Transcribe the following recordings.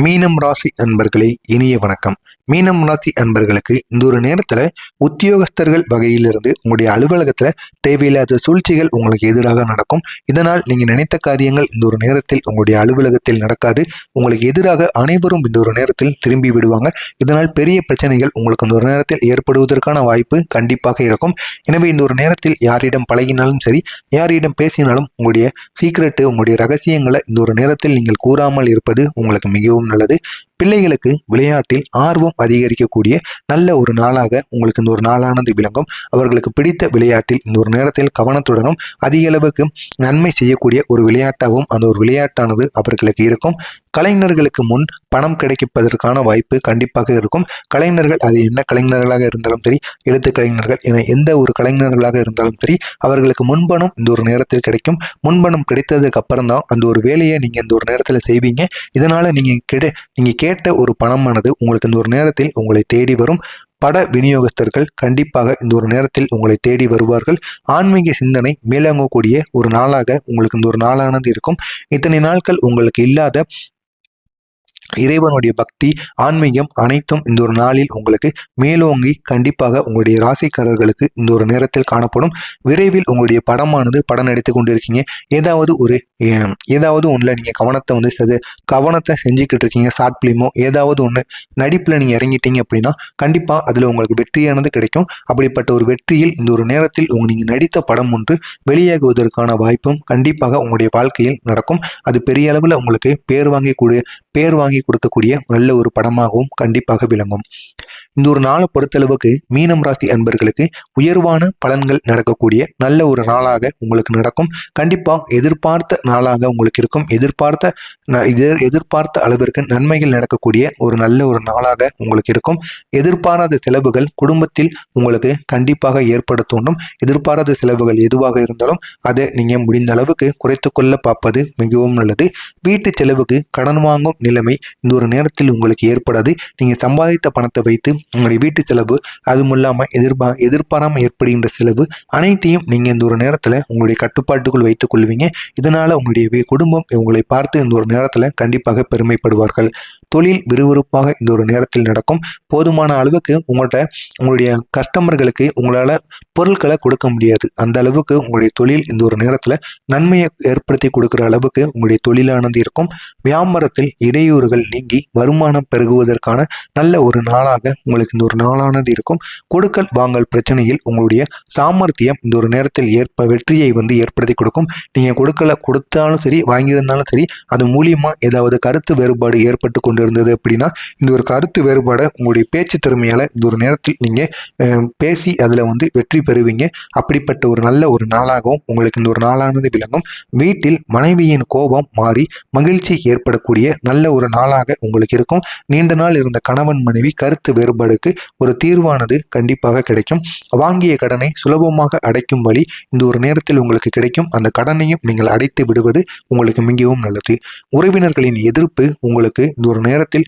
மீனம் ராசி அன்பர்களே, இனிய வணக்கம். மீனம் ராசி அன்பர்களுக்கு இந்த ஒரு நேரத்தில் உத்தியோகஸ்தர்கள் வகையிலிருந்து உங்களுடைய அலுவலகத்தில் தேவையில்லாத சூழ்ச்சிகள் உங்களுக்கு எதிராக நடக்கும். இதனால் நீங்கள் நினைத்த காரியங்கள் இந்த ஒரு நேரத்தில் உங்களுடைய அலுவலகத்தில் நடக்காது. உங்களுக்கு எதிராக அனைவரும் இந்த ஒரு நேரத்தில் திரும்பி விடுவாங்க. இதனால் பெரிய பிரச்சனைகள் உங்களுக்கு இந்த ஒரு நேரத்தில் ஏற்படுவதற்கான வாய்ப்பு கண்டிப்பாக இருக்கும். எனவே இந்த ஒரு நேரத்தில் யாரிடம் பழகினாலும் சரி, யாரிடம் பேசினாலும் உங்களுடைய சீக்ரெட்டு, உங்களுடைய ரகசியங்களை இந்த ஒரு நேரத்தில் நீங்கள் கூறாமல் இருப்பது உங்களுக்கு மிகவும் நல்லது. பிள்ளைகளுக்கு விளையாட்டில் ஆர்வம் அதிகரிக்கக்கூடிய நல்ல ஒரு நாளாக உங்களுக்கு இந்த ஒரு நாளானது விளங்கும். அவர்களுக்கு பிடித்த விளையாட்டில் இந்த ஒரு நேரத்தில் கவனத்துடனும் அதிக அளவுக்கு நன்மை செய்யக்கூடிய ஒரு விளையாட்டாகவும் அந்த ஒரு விளையாட்டானது அவர்களுக்கு இருக்கும். கலைஞர்களுக்கு முன் பணம் கிடைப்பதற்கான வாய்ப்பு கண்டிப்பாக இருக்கும். கலைஞர்கள் அது என்ன கலைஞர்களாக இருந்தாலும் சரி, எழுத்து கலைஞர்கள் என எந்த ஒரு கலைஞர்களாக இருந்தாலும் சரி, அவர்களுக்கு முன்பணம் இந்த ஒரு நேரத்தில் கிடைக்கும். முன்பணம் கிடைத்ததுக்கு அப்புறம் தான் அந்த ஒரு வேலையை நீங்கள் இந்த ஒரு நேரத்தில் செய்வீங்க. இதனால நீங்கள் கேட்ட ஒரு பணமானது உங்களுக்கு இந்த ஒரு நேரத்தில் உங்களை தேடி வரும். பட விநியோகஸ்தர்கள் கண்டிப்பாக இந்த ஒரு நேரத்தில் உங்களை தேடி வருவார்கள். ஆன்மீக சிந்தனை மேலோங்கக்கூடிய ஒரு நாளாக உங்களுக்கு இந்த ஒரு நாளானது இருக்கும். இத்தனை நாட்கள் உங்களுக்கு இல்லாத இறைவனுடைய பக்தி, ஆன்மீகம் அனைத்தும் இந்த ஒரு நாளில் உங்களுக்கு மேலோங்கி கண்டிப்பாக உங்களுடைய ராசிக்காரர்களுக்கு இந்த ஒரு நேரத்தில் காணப்படும். விரைவில் உங்களுடைய படமானது படம் நடித்து கொண்டிருக்கீங்க. ஏதாவது ஒன்றில் நீங்கள் கவனத்தை செஞ்சுக்கிட்டு இருக்கீங்க. ஷார்ட் ஃபிலிமோ ஏதாவது ஒன்று நடிப்பில் நீங்கள் இறங்கிட்டீங்க அப்படின்னா கண்டிப்பாக அதில் உங்களுக்கு வெற்றியானது கிடைக்கும். அப்படிப்பட்ட ஒரு வெற்றியில் இந்த ஒரு நேரத்தில் நீங்கள் நடித்த படம் ஒன்று வெளியாகுவதற்கான வாய்ப்பும் கண்டிப்பாக உங்களுடைய வாழ்க்கையில் நடக்கும். அது பெரிய அளவில் உங்களுக்கு பேர் வாங்கி கொடுக்கக்கூடிய நல்ல ஒரு படமாகவும் கண்டிப்பாக விளங்கும். இந்த ஒரு நாளை பொறுத்தளவுக்கு மீனம் ராசி அன்பர்களுக்கு உயர்வான பலன்கள் நடக்கக்கூடிய நல்ல ஒரு நாளாக உங்களுக்கு நடக்கும். கண்டிப்பா எதிர்பார்த்த நாளாக உங்களுக்கு இருக்கும். எதிர்பார்த்த அளவிற்கு நன்மைகள் நடக்கக்கூடிய ஒரு நல்ல ஒரு நாளாக உங்களுக்கு இருக்கும். எதிர்பாராத செலவுகள் குடும்பத்தில் உங்களுக்கு கண்டிப்பாக ஏற்பட தோன்றும். எதிர்பாராத செலவுகள் எதுவாக இருந்தாலும் அதை நீங்க முடிந்த அளவுக்கு குறைத்து கொள்ள பார்ப்பது மிகவும் நல்லது. வீட்டு செலவுக்கு கடன் வாங்கும் நிலைமை இந்த ஒரு நேரத்தில் உங்களுக்கு ஏற்படாது. நீங்க சம்பாதித்த பணத்தை வைத்து உங்களுடைய வீட்டு செலவு, அதுவும் இல்லாமல் எதிர்பாராமல் ஏற்படுகின்ற செலவு அனைத்தையும் நீங்க இந்த ஒரு நேரத்தில் உங்களுடைய கட்டுப்பாட்டுக்குள் வைத்துக் கொள்வீங்க. இதனால உங்களுடைய குடும்பம் உங்களை பார்த்து இந்த ஒரு நேரத்தில் கண்டிப்பாக பெருமைப்படுவார்கள். தொழில் விறுவிறுப்பாக இந்த ஒரு நேரத்தில் நடக்கும். போதுமான அளவுக்கு உங்களுடைய கஸ்டமர்களுக்கு உங்களால் பொருட்களை கொடுக்க முடியாது. அந்த அளவுக்கு உங்களுடைய தொழில் இந்த ஒரு நேரத்தில் நன்மையை ஏற்படுத்தி கொடுக்குற அளவுக்கு உங்களுடைய தொழிலானது இருக்கும். வியாபாரத்தில் இடையூறுகள் நீங்கி வருமானம் பெருகுவதற்கான நல்ல ஒரு நாளாக உங்களுக்கு இந்த ஒரு நாளானது இருக்கும். கொடுக்கல் வாங்கல் பிரச்சனையில் உங்களுடைய சாமர்த்தியம் இந்த ஒரு நேரத்தில் வெற்றியை ஏற்படுத்தி கொடுக்கும். நீங்க கொடுத்தாலும் சரி, வாங்கியிருந்தாலும் சரி, அது மூலியமா ஏதாவது கருத்து வேறுபாடு ஏற்பட்டு கொண்டிருந்தது அப்படின்னா இந்த ஒரு கருத்து வேறுபாடை உங்களுடைய பேச்சு திறமையால இந்த ஒரு நேரத்தில் நீங்க பேசி அதுல வெற்றி பெறுவீங்க. அப்படிப்பட்ட ஒரு நல்ல ஒரு நாளாகவும் உங்களுக்கு இந்த ஒரு நாளானது விளங்கும். வீட்டில் மனைவியின் கோபம் மாறி மகிழ்ச்சி ஏற்படக்கூடிய நல்ல ஒரு நாளாக உங்களுக்கு இருக்கும். நீண்ட நாள் இருந்த கணவன் மனைவி கருத்து வேறுபாடுக்கு ஒரு தீர்வானது கண்டிப்பாக கிடைக்கும். வாங்கிய கடனை சுலபமாக அடைக்கும் வழி இந்த ஒரு நேரத்தில் உங்களுக்கு கிடைக்கும். அந்த கடனையும் நீங்கள் அடைத்து விடுவது உங்களுக்கு மிகவும் நல்லது. உறவினர்களின் எதிர்ப்பு உங்களுக்கு இந்த ஒரு நேரத்தில்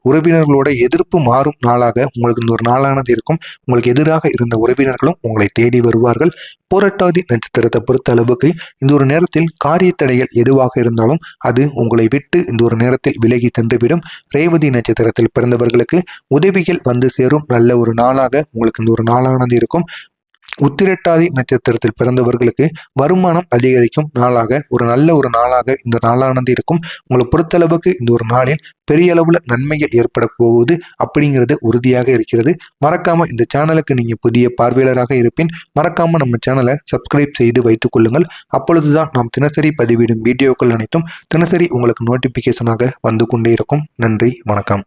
உறவினர்களோட எதிர்ப்பு மாறும் நாளாக உங்களுக்கு இந்த ஒரு நாளானது இருக்கும். உங்களுக்கு எதிராக இருந்த உறவினர்களும் உங்களை தேடி வருவார்கள். புரட்டாதி நட்சத்திரத்தை பொறுத்த அளவுக்கு இந்த ஒரு நேரத்தில் காரிய தடைகள் எதுவாக இருந்தாலும் அது உங்களை விட்டு இந்த ஒரு நேரத்தில் விலகி சென்றுவிடும். ரேவதி நட்சத்திரத்தில் பிறந்தவர்களுக்கு உதவிகள் சேரும் நல்ல ஒரு நாளாக உங்களுக்கு இந்த ஒரு நாளானது இருக்கும். உத்திரட்டாதி நட்சத்திரத்தில் பிறந்தவர்களுக்கு வருமானம் அதிகரிக்கும் நாளாக ஒரு நல்ல ஒரு நாளாக இந்த நாளானது இருக்கும். உங்களை பொறுத்தளவுக்கு இந்த ஒரு நாளில் பெரிய அளவுல நன்மைகள் ஏற்பட போகுது அப்படிங்கிறது உறுதியாக இருக்கிறது. மறக்காம இந்த சேனலுக்கு நீங்க புதிய பார்வையாளராக இருப்பின் மறக்காம நம்ம சேனலை சப்ஸ்கிரைப் செய்து வைத்துக் கொள்ளுங்கள். அப்பொழுதுதான் நாம் தினசரி பதிவிடும் வீடியோக்கள் அனைத்தும் தினசரி உங்களுக்கு நோட்டிபிகேஷனாக வந்து கொண்டே இருக்கும். நன்றி, வணக்கம்.